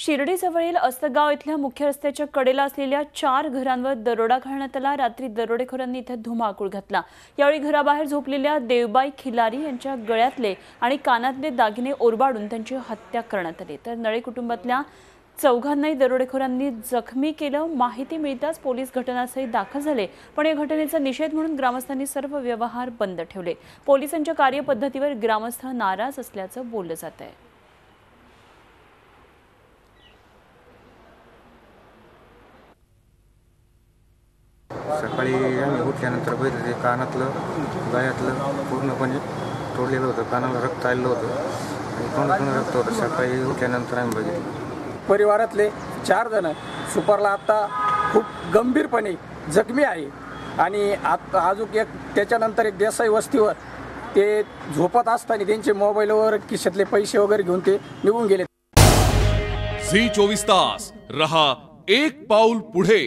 शिर्डीजवळील अस्तगाव इथल्या मुख्य रस्त्याच्या कडेला असलेल्या 4 घरांवर दरोडा घालण्यात आला। रात्री दरोडेखोरांनी इथे धुमाकूळ घातला। यावेळी घराबाहेर झोपलेल्या देवबाई खिलारी यांच्या गळ्यातले आणि कानातले दागिने ओरबाडून त्यांची हत्या करण्यात आली। तर नळे कुटुंबातल्या 4घांनाही दरोडेखोरांनी जखमी केलं। माहिती मिळताच पोलीस घटनास्थळी दाखल झाले, पण या घटनेचा निषेध म्हणून ग्रामस्थांनी सर्व व्यवहार बंद ठेवले। पोलिसांच्या कार्यपद्धतीवर ग्रामस्थ नाराज असल्याचं बोललं जात आहे। सकाळी आम्ही उठल्यानंतर बघितलं ते कानातलं गळ्यातलं पूर्णपणे तोडलेलं होतं, कानाला रक्त आलेलं होतं आणि तोंडातून रक्त होतं। सकाळी उठल्यानंतर आम्ही बघितलं परिवारातले 4 जण सुपरला आता खूप गंभीरपणे जखमी आहे आणि अजून एक त्याच्यानंतर एक देसाई वस्तीवर ते झोपत असताना त्यांचे मोबाईलवर खिशातले पैसे वगैरे घेऊन ते निघून गेले। झी 24 तास रहा एक पाऊल पुढे।